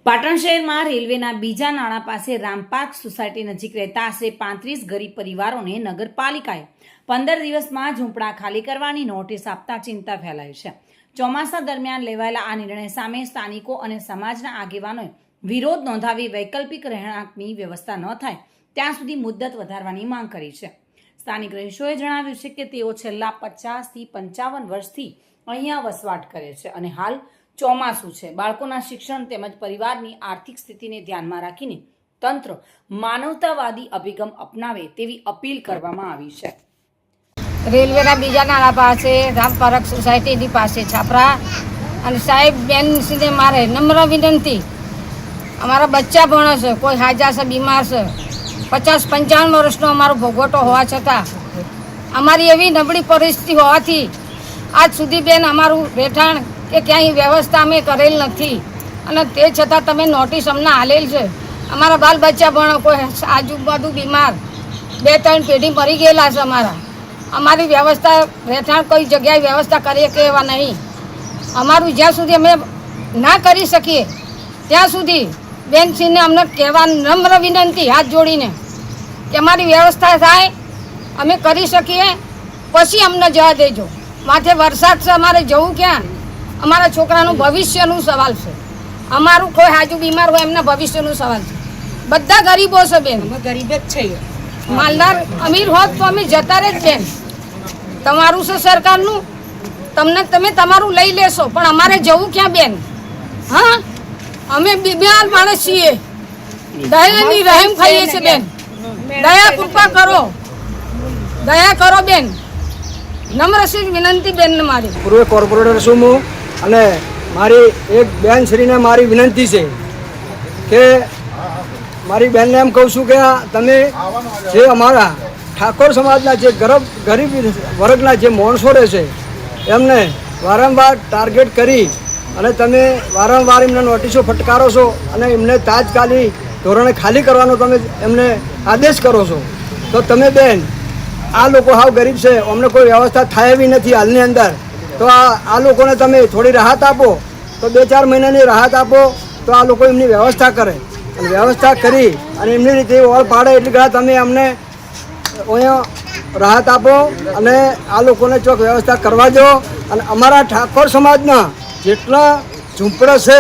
પાટણ શહેરમાં રેલવેના બીજા નાળા પાસે રામપાર્ક સોસાયટી નજીક રહેતા આશરે 35 ગરીબ પરિવારોને નગરપાલિકાએ 15 દિવસમાં ઝૂંપડા ખાલી કરવાની નોટિસ આપતા ચિંતા ફેલાઈ છે। ચોમાસા દરમિયાન લેવાયેલા આ નિર્ણય સામે સ્થાનિકો અને સમાજના આગેવાનોએ વિરોધ નોંધાવી વૈકલ્પિક રહેણાંકની વ્યવસ્થા ન થાય ત્યાં સુધી મુદ્દત વધારવાની માંગ કરી છે। સ્થાનિક રહીશોએ જણાવ્યું છે કે તેઓ છેલ્લા 50 થી 55 વર્ષથી અહીંયા વસવાટ કરે છે અને હાલ ચોમાસું છે। બાળકોના શિક્ષણ તેમજ પરિવારની આર્થિક સ્થિતિને ધ્યાનમાં રાખીને તંત્ર માનવતાવાદી અભિગમ અપનાવે તેવી અપીલ કરવામાં આવી છે। રેલવેના બીજા નાળા પાસે રામપાર્ક સોસાયટીની પાસે છાપરા અને સાહેબ બેનશ્રીને મારે નમ્ર વિનંતી, અમારા બચ્ચા ભણે છે, કોઈ હાજા છે, બીમાર છે, 50-55 વર્ષનો અમારો ભોગવટો હોવા છતાં અમારી એવી નબળી પરિસ્થિતિ હોવાથી આજ સુધી બેન અમારું રહેઠાણ કે ક્યાંય વ્યવસ્થા અમે કરેલ નથી અને તે છતાં તમે નોટિસ અમને આલેલ છે। અમારા બાલ બચ્ચા ભણો, કોઈ આજુબાજુ બીમાર, 2-3 પેઢી મરી ગયેલા છે। અમારી વ્યવસ્થા રહેઠાણ કોઈ જગ્યાએ વ્યવસ્થા કરીએ કે એવા નહીં। અમારું જ્યાં સુધી અમે ના કરી શકીએ ત્યાં સુધી બેનશ્રીને અમને કહેવા નમ્ર વિનંતી હાથ જોડીને કે અમારી વ્યવસ્થા થાય, અમે કરી શકીએ પછી અમને જવા દેજો। માથે વરસાદ છે, અમારે જવું ક્યાં? અમારા છોકરાનું ભવિષ્યનું સવાલ છે, અમારું કોઈ હાજુ બીમાર હોય એમના ભવિષ્યનું સવાલ છે। બધા ગરીબો છે બેન, અમે ગરીબ જ છીએ। માલદાર અમીર હોત તો અમે જતા રહે જ બેન। તમારું છે સરકારનું, તમે તમારું લઈ લેશો પણ અમારે જવું ક્યાં બેન? હા, અમે બીમાર માણસ છીએ, દયાની રહેમ ખાઈએ છીએ બેન। દયા કૃપા કરો, દયા કરો બેન, નમ્ર વિનંતી બેન મારી। પૂર્વ કોર્પોરેટર છું હું અને મારી એક બેન શ્રીને મારી વિનંતી છે કે મારી બેનને એમ કહું છું કે તમે જે અમારા ઠાકોર સમાજના જે ગરીબ વર્ગના જે માણસો રહે છે એમને વારંવાર ટાર્ગેટ કરી અને તમે વારંવાર એમને નોટિસો ફટકારો છો અને એમને તાત્કાલિક ધોરણે ખાલી કરવાનો તમે એમને આદેશ કરો છો। તો તમે બેન, આ લોકો હાવ ગરીબ છે, અમને કોઈ વ્યવસ્થા થાય એવી નથી હાલની અંદર, તો આ લોકોને તમે થોડી રાહત આપો, તો 2-4 મહિનાની રાહત આપો તો આ લોકો એમની વ્યવસ્થા કરે અને વ્યવસ્થા કરી અને એમની રીતે ઓળ પાડે એટલી ઘણા તમે અમને અહીંયા રાહત આપો અને આ લોકોને ચોક વ્યવસ્થા કરવા દો। અને અમારા ઠાકોર સમાજના જેટલા ઝૂંપડા છે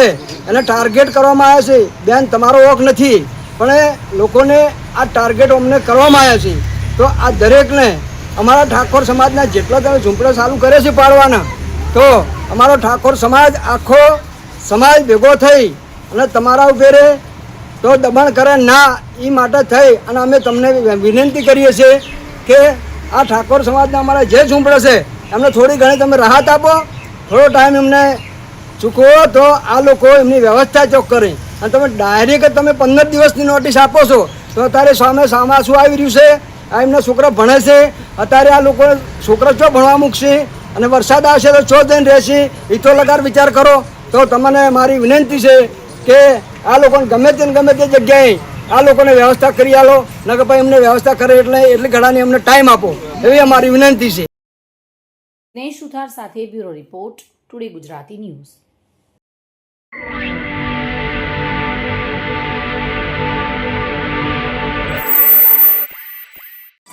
એને ટાર્ગેટ કરવામાં આવ્યા છે બેન, તમારો વોક નથી પણ એ લોકોને આ ટાર્ગેટ અમને કરવામાં આવ્યા છે। તો આ દરેકને અમારા ઠાકોર સમાજના જેટલા તમે ઝૂંપડા ચાલુ કરે છે પાડવાના, તો અમારો ઠાકોર સમાજ આખો સમાજ ભેગો થઈ અને તમારા ઉપર તો દબાણ કરે ના, એ માટે થઈ અને અમે તમને વિનંતી કરીએ છીએ કે આ ઠાકોર સમાજના અમારા જે ઝૂંપડા છે એમને થોડી ઘણી તમે રાહત આપો, થોડો ટાઈમ એમને ચૂકવો તો આ લોકો એમની વ્યવસ્થા ચોક કરે। અને તમે ડાયરેક્ટ તમે 15 દિવસની નોટિસ આપો છો તો અત્યારે સામે શું આવી રહ્યું છે? આ એમના છોકરા ભણે છે, અત્યારે આ લોકો છોકરા ચો ભણવા મૂકશે અને વરસાદ આવશે તો ચો જઈને રહેશે, એ તો લગાર વિચાર કરો। તો તમને મારી વિનંતી છે કે આ લોકોને ગમે તે જગ્યાએ આ લોકોને વ્યવસ્થા કરી આલો, ન કે ભાઈ એમને વ્યવસ્થા કરે એટલી ઘડાની અમને ટાઈમ આપો, એવી અમારી વિનંતી છે। દિનેશ સુથાર સાથે bureau report, today Gujarati news.